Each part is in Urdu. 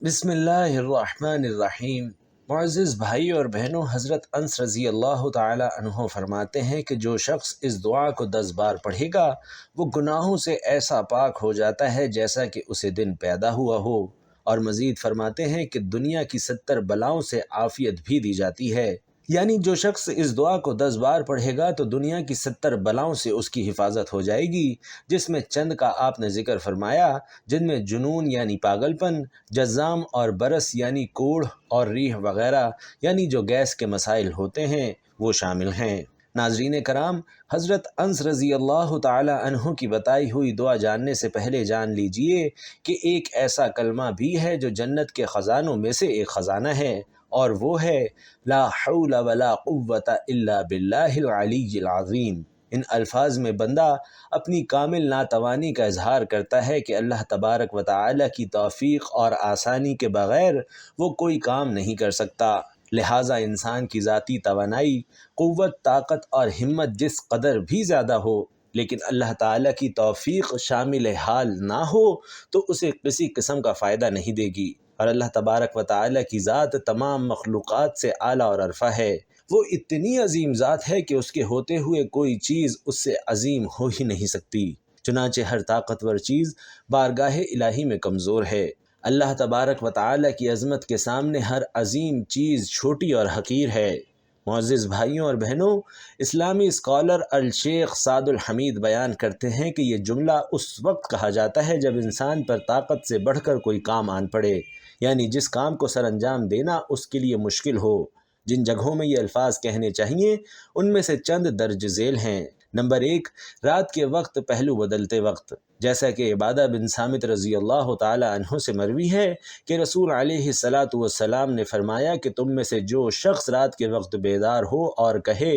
بسم اللہ الرحمن الرحیم۔ معزز بھائی اور بہنوں، حضرت انس رضی اللہ تعالی عنہ فرماتے ہیں کہ جو شخص اس دعا کو 10 بار پڑھے گا وہ گناہوں سے ایسا پاک ہو جاتا ہے جیسا کہ اسے دن پیدا ہوا ہو، اور مزید فرماتے ہیں کہ دنیا کی 70 بلاؤں سے عافیت بھی دی جاتی ہے۔ یعنی جو شخص اس دعا کو 10 بار پڑھے گا تو دنیا کی 70 بلاؤں سے اس کی حفاظت ہو جائے گی، جس میں چند کا آپ نے ذکر فرمایا، جن میں جنون یعنی پاگل پن، جزام اور برس یعنی کوڑھ اور ریح وغیرہ یعنی جو گیس کے مسائل ہوتے ہیں وہ شامل ہیں۔ ناظرین کرام، حضرت انس رضی اللہ تعالی عنہ کی بتائی ہوئی دعا جاننے سے پہلے جان لیجئے کہ ایک ایسا کلمہ بھی ہے جو جنت کے خزانوں میں سے ایک خزانہ ہے، اور وہ ہے لا حول ولا قوت الا باللہ العلی العظیم۔ ان الفاظ میں بندہ اپنی کامل ناتوانی کا اظہار کرتا ہے کہ اللہ تبارک و تعالی کی توفیق اور آسانی کے بغیر وہ کوئی کام نہیں کر سکتا، لہٰذا انسان کی ذاتی توانائی، قوت، طاقت اور ہمت جس قدر بھی زیادہ ہو، لیکن اللہ تعالی کی توفیق شامل حال نہ ہو تو اسے کسی قسم کا فائدہ نہیں دے گی، اور اللہ تبارک و تعالی کی ذات تمام مخلوقات سے اعلیٰ اور عرفہ ہے۔ وہ اتنی عظیم ذات ہے کہ اس کے ہوتے ہوئے کوئی چیز اس سے عظیم ہو ہی نہیں سکتی، چنانچہ ہر طاقتور چیز بارگاہ الہی میں کمزور ہے۔ اللہ تبارک و تعالی کی عظمت کے سامنے ہر عظیم چیز چھوٹی اور حقیر ہے۔ معزز بھائیوں اور بہنوں، اسلامی اسکالر الشیخ سعد الحمید بیان کرتے ہیں کہ یہ جملہ اس وقت کہا جاتا ہے جب انسان پر طاقت سے بڑھ کر کوئی کام آن پڑے، یعنی جس کام کو سر انجام دینا اس کے لیے مشکل ہو۔ جن جگہوں میں یہ الفاظ کہنے چاہیے ان میں سے چند درج ذیل ہیں۔ نمبر 1، رات کے وقت پہلو بدلتے وقت، جیسا کہ عبادہ بن صامت رضی اللہ تعالی عنہ سے مروی ہے کہ رسول علیہ الصلاۃ والسلام نے فرمایا کہ تم میں سے جو شخص رات کے وقت بیدار ہو اور کہے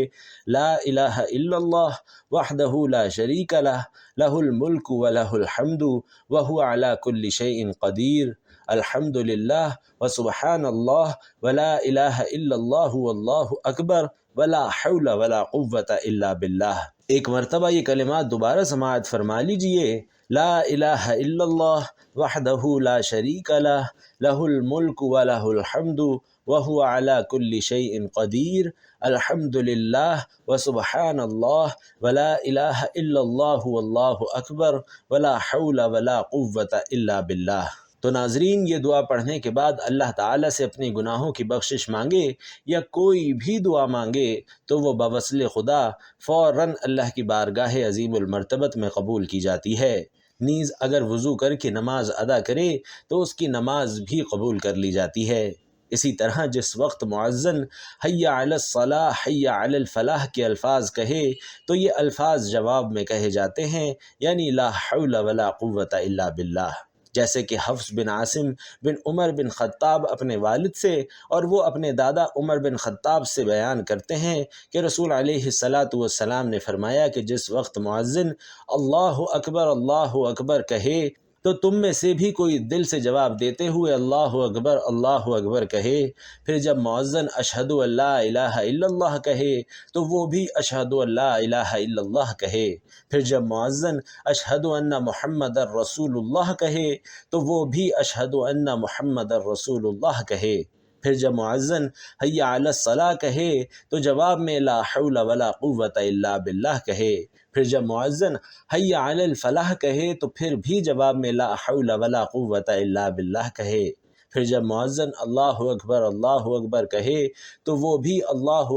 لا الہ الا اللہ وحدہ لا شریک لہ لہ الملک ولہ الحمد وہو علی کل شیء قدیر، الحمد للہ وسبحان اللہ ولا الہ الا اللہ واللہ اکبر ولا حول ولا قوت الا باللہ۔ ایک مرتبہ یہ کلمات دوبارہ سماعت فرما لیجئے۔ لا الہ الا اللہ وحدہ لا شریک لہ لہ الملک ولہ الحمد وہو علی کل شیء قدیر، الحمد للہ وسبحان اللہ ولا الہ الا اللہ واللہ اکبر ولا حول ولا قوت الا باللہ۔ تو ناظرین، یہ دعا پڑھنے کے بعد اللہ تعالیٰ سے اپنے گناہوں کی بخشش مانگے یا کوئی بھی دعا مانگے تو وہ بوصل خدا فوراً اللہ کی بارگاہ عظیم المرتبت میں قبول کی جاتی ہے۔ نیز اگر وضو کر کے نماز ادا کرے تو اس کی نماز بھی قبول کر لی جاتی ہے۔ اسی طرح جس وقت مؤذن حی علی الصلاح حی علی الفلاح کے الفاظ کہے تو یہ الفاظ جواب میں کہے جاتے ہیں، یعنی لا حول ولا قوت الا باللہ، جیسے کہ حفص بن عاصم بن عمر بن خطاب اپنے والد سے اور وہ اپنے دادا عمر بن خطاب سے بیان کرتے ہیں کہ رسول علیہ الصلاۃ والسلام نے فرمایا کہ جس وقت مؤذن اللہ اکبر کہے تو تم میں سے بھی کوئی دل سے جواب دیتے ہوئے اللہ اکبر کہے، پھر جب مؤذن اشہد ان لا الہ الا اللہ کہے تو وہ بھی اشہد ان لا الہ الا اللہ کہے، پھر جب مؤذن اشہد ان محمد الرسول اللہ کہے تو وہ بھی اشہد ان محمد الرسول اللہ کہے، پھر جب مؤذن حی علی الصلاح کہے تو جواب میں لا حول ولا قوت الا باللہ کہے، پھر جب مؤذن حی علی الفلاح کہے تو پھر بھی جواب میں لا حول ولا قوت الا باللہ کہے، پھر جب مؤذن اللہ اکبر کہے تو وہ بھی اللہ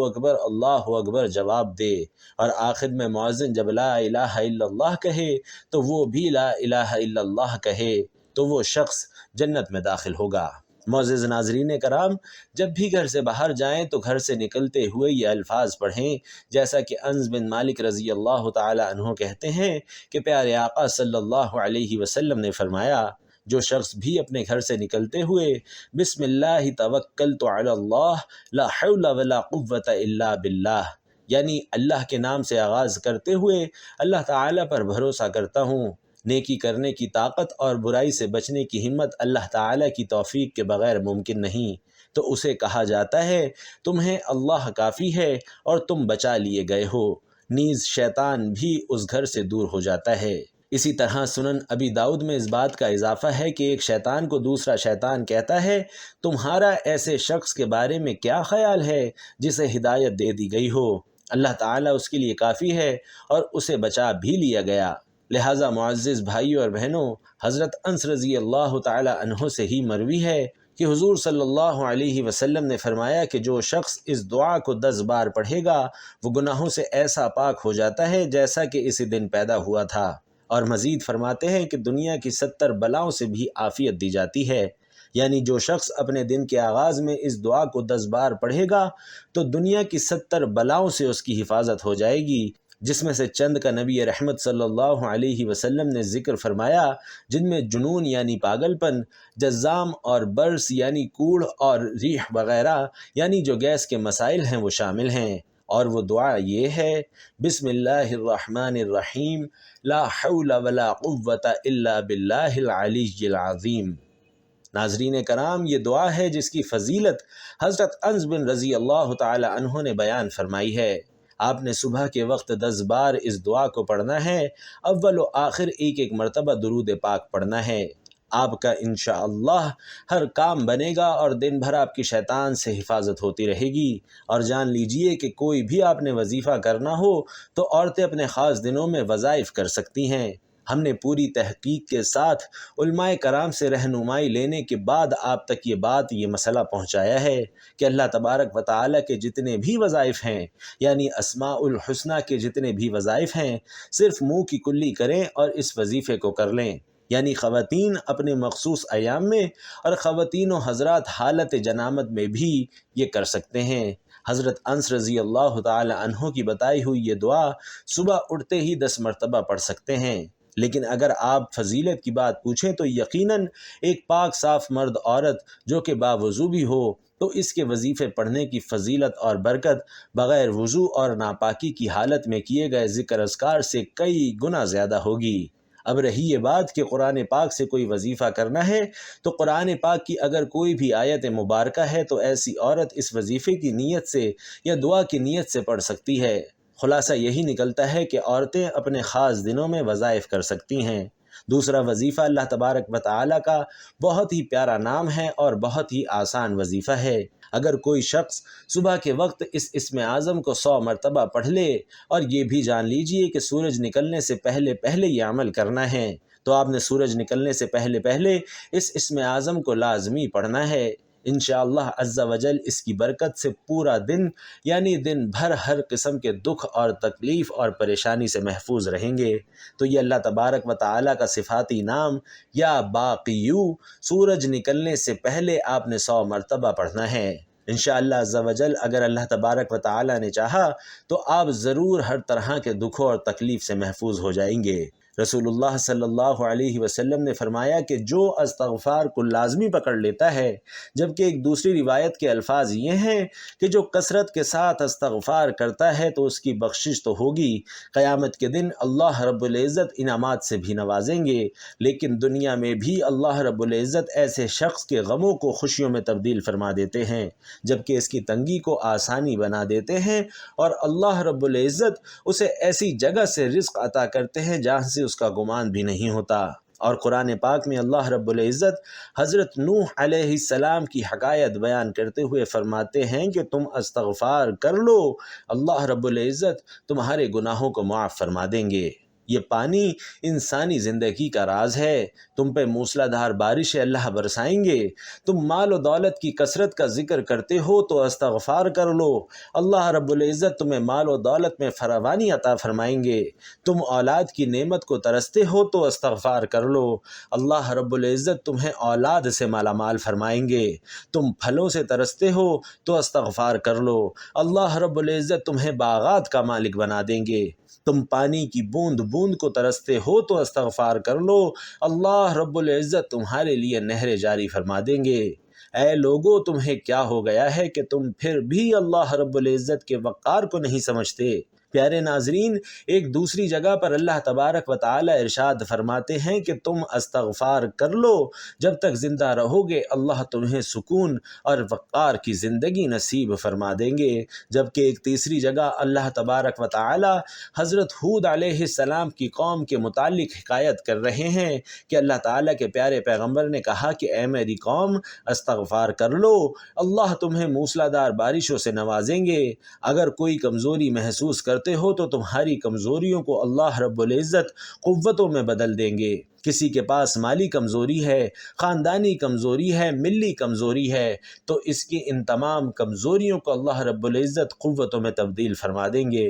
اکبر جواب دے، اور آخر میں مؤذن جب لا الہ الا اللہ کہے تو وہ بھی لا الہ الا اللہ کہے تو وہ شخص جنت میں داخل ہوگا۔ معزز ناظرین کرام، جب بھی گھر سے باہر جائیں تو گھر سے نکلتے ہوئے یہ الفاظ پڑھیں، جیسا کہ انس بن مالک رضی اللہ تعالی عنہ کہتے ہیں کہ پیارے آقا صلی اللہ علیہ وسلم نے فرمایا، جو شخص بھی اپنے گھر سے نکلتے ہوئے بسم اللہ توکلت علی اللہ لا حول ولا قوت الا باللہ، یعنی اللہ کے نام سے آغاز کرتے ہوئے اللہ تعالی پر بھروسہ کرتا ہوں، نیکی کرنے کی طاقت اور برائی سے بچنے کی ہمت اللہ تعالی کی توفیق کے بغیر ممکن نہیں، تو اسے کہا جاتا ہے تمہیں اللہ کافی ہے اور تم بچا لیے گئے ہو، نیز شیطان بھی اس گھر سے دور ہو جاتا ہے۔ اسی طرح سنن ابی داؤد میں اس بات کا اضافہ ہے کہ ایک شیطان کو دوسرا شیطان کہتا ہے، تمہارا ایسے شخص کے بارے میں کیا خیال ہے جسے ہدایت دے دی گئی ہو؟ اللہ تعالیٰ اس کے لیے کافی ہے اور اسے بچا بھی لیا گیا۔ لہٰذا معزز بھائیوں اور بہنوں، حضرت انس رضی اللہ تعالی عنہ سے ہی مروی ہے کہ حضور صلی اللہ علیہ وسلم نے فرمایا کہ جو شخص اس دعا کو 10 بار پڑھے گا وہ گناہوں سے ایسا پاک ہو جاتا ہے جیسا کہ اسی دن پیدا ہوا تھا۔ اور مزید فرماتے ہیں کہ دنیا کی 70 بلاؤں سے بھی عافیت دی جاتی ہے، یعنی جو شخص اپنے دن کے آغاز میں اس دعا کو 10 بار پڑھے گا تو دنیا کی 70 بلاؤں سے اس کی حفاظت ہو جائے گی، جس میں سے چند کا نبی رحمت صلی اللہ علیہ وسلم نے ذکر فرمایا، جن میں جنون یعنی پاگل پن، جزام اور برس یعنی کوڑھ اور ریح وغیرہ یعنی جو گیس کے مسائل ہیں وہ شامل ہیں۔ اور وہ دعا یہ ہے، بسم اللہ الرحمن الرحیم، لا حول ولا قوة الا باللہ العلی العظیم۔ ناظرین کرام، یہ دعا ہے جس کی فضیلت حضرت انس بن رضی اللہ تعالی عنہ نے بیان فرمائی ہے۔ آپ نے صبح کے وقت 10 بار اس دعا کو پڑھنا ہے، اول و آخر ایک ایک مرتبہ درود پاک پڑھنا ہے۔ آپ کا انشاءاللہ ہر کام بنے گا اور دن بھر آپ کی شیطان سے حفاظت ہوتی رہے گی۔ اور جان لیجئے کہ کوئی بھی آپ نے وظیفہ کرنا ہو تو عورتیں اپنے خاص دنوں میں وظائف کر سکتی ہیں۔ ہم نے پوری تحقیق کے ساتھ علماء کرام سے رہنمائی لینے کے بعد آپ تک یہ مسئلہ پہنچایا ہے کہ اللہ تبارک و تعالیٰ کے جتنے بھی وظائف ہیں، یعنی اسماء الحسنہ کے جتنے بھی وظائف ہیں، صرف منہ کی کلی کریں اور اس وظیفے کو کر لیں۔ یعنی خواتین اپنے مخصوص ایام میں اور خواتین و حضرات حالت جنامت میں بھی یہ کر سکتے ہیں۔ حضرت انس رضی اللہ تعالی عنہ کی بتائی ہوئی یہ دعا صبح اٹھتے ہی 10 مرتبہ پڑھ سکتے ہیں۔ لیکن اگر آپ فضیلت کی بات پوچھیں تو یقیناً ایک پاک صاف مرد عورت جو کہ باوضو بھی ہو تو اس کے وظیفے پڑھنے کی فضیلت اور برکت بغیر وضو اور ناپاکی کی حالت میں کیے گئے ذکر اذکار سے کئی گنا زیادہ ہوگی۔ اب رہی یہ بات کہ قرآن پاک سے کوئی وظیفہ کرنا ہے تو قرآن پاک کی اگر کوئی بھی آیت مبارکہ ہے تو ایسی عورت اس وظیفے کی نیت سے یا دعا کی نیت سے پڑھ سکتی ہے۔ خلاصہ یہی نکلتا ہے کہ عورتیں اپنے خاص دنوں میں وظائف کر سکتی ہیں۔ دوسرا وظیفہ اللہ تبارک و تعالیٰ کا بہت ہی پیارا نام ہے اور بہت ہی آسان وظیفہ ہے۔ اگر کوئی شخص صبح کے وقت اس اسم اعظم کو 100 مرتبہ پڑھ لے، اور یہ بھی جان لیجئے کہ سورج نکلنے سے پہلے پہلے یہ عمل کرنا ہے، تو آپ نے سورج نکلنے سے پہلے پہلے اس اسم اعظم کو لازمی پڑھنا ہے۔ انشاءاللہ عز و جل اس کی برکت سے پورا دن یعنی دن بھر ہر قسم کے دکھ اور تکلیف اور پریشانی سے محفوظ رہیں گے۔ تو یہ اللہ تبارک و تعالیٰ کا صفاتی نام یا باقیو سورج نکلنے سے پہلے آپ نے 100 مرتبہ پڑھنا ہے۔ انشاءاللہ عز و جل اگر اللہ تبارک و تعالیٰ نے چاہا تو آپ ضرور ہر طرح کے دکھوں اور تکلیف سے محفوظ ہو جائیں گے۔ رسول اللہ صلی اللہ علیہ وسلم نے فرمایا کہ جو استغفار کو لازمی پکڑ لیتا ہے، جبکہ ایک دوسری روایت کے الفاظ یہ ہیں کہ جو کثرت کے ساتھ استغفار کرتا ہے تو اس کی بخشش تو ہوگی، قیامت کے دن اللہ رب العزت انعامات سے بھی نوازیں گے، لیکن دنیا میں بھی اللہ رب العزت ایسے شخص کے غموں کو خوشیوں میں تبدیل فرما دیتے ہیں، جبکہ اس کی تنگی کو آسانی بنا دیتے ہیں، اور اللہ رب العزت اسے ایسی جگہ سے رزق عطا کرتے ہیں جہاں سے اس کا گمان بھی نہیں ہوتا۔ اور قرآن پاک میں اللہ رب العزت حضرت نوح علیہ السلام کی حکایت بیان کرتے ہوئے فرماتے ہیں کہ تم استغفار کر لو، اللہ رب العزت تمہارے گناہوں کو معاف فرما دیں گے۔ یہ پانی انسانی زندگی کا راز ہے۔ تم پہ موسلا دھار بارش اللہ برسائیں گے۔ تم مال و دولت کی کثرت کا ذکر کرتے ہو تو استغفار کر لو، اللہ رب العزت تمہیں مال و دولت میں فراوانی عطا فرمائیں گے۔ تم اولاد کی نعمت کو ترستے ہو تو استغفار کر لو، اللہ رب العزت تمہیں اولاد سے مالا مال فرمائیں گے۔ تم پھلوں سے ترستے ہو تو استغفار کر لو، اللہ رب العزت تمہیں باغات کا مالک بنا دیں گے۔ تم پانی کی بوند بوند کو ترستے ہو تو استغفار کر لو، اللہ رب العزت تمہارے لیے نہریں جاری فرما دیں گے۔ اے لوگو، تمہیں کیا ہو گیا ہے کہ تم پھر بھی اللہ رب العزت کے وقار کو نہیں سمجھتے؟ پیارے ناظرین، ایک دوسری جگہ پر اللہ تبارک و تعالی ارشاد فرماتے ہیں کہ تم استغفار کر لو، جب تک زندہ رہو گے اللہ تمہیں سکون اور وقار کی زندگی نصیب فرما دیں گے۔ جبکہ ایک تیسری جگہ اللہ تبارک و تعالی حضرت ہود علیہ السلام کی قوم کے متعلق حکایت کر رہے ہیں کہ اللہ تعالیٰ کے پیارے پیغمبر نے کہا کہ اے میری قوم استغفار کر لو، اللہ تمہیں موسلادھار بارشوں سے نوازیں گے۔ اگر کوئی کمزوری محسوس کرتے ہو تو تمہاری کمزوریوں کو اللہ رب العزت قوتوں میں بدل دیں گے۔ کسی کے پاس مالی کمزوری ہے، خاندانی کمزوری ہے، ملی کمزوری ہے، تو اس کی ان تمام کمزوریوں کو اللہ رب العزت قوتوں میں تبدیل فرما دیں گے۔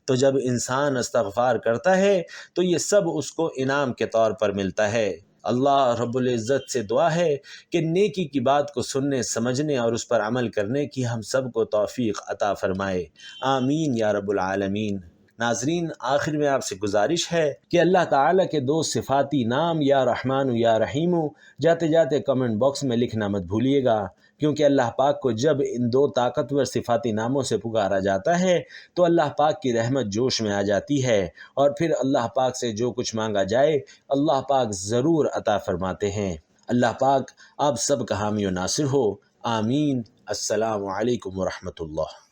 تو جب انسان استغفار کرتا ہے تو یہ سب اس کو انعام کے طور پر ملتا ہے۔ اللہ رب العزت سے دعا ہے کہ نیکی کی بات کو سننے، سمجھنے اور اس پر عمل کرنے کی ہم سب کو توفیق عطا فرمائے، آمین یا رب العالمین۔ ناظرین، آخر میں آپ سے گزارش ہے کہ اللہ تعالیٰ کے دو صفاتی نام یا رحمان و یا رحیم جاتے جاتے کمنٹ باکس میں لکھنا مت بھولیے گا، کیونکہ اللہ پاک کو جب ان دو طاقتور صفاتی ناموں سے پکارا جاتا ہے تو اللہ پاک کی رحمت جوش میں آ جاتی ہے، اور پھر اللہ پاک سے جو کچھ مانگا جائے اللہ پاک ضرور عطا فرماتے ہیں۔ اللہ پاک آپ سب کا حامی و ناصر ہو، آمین۔ السلام علیکم ورحمۃ اللہ۔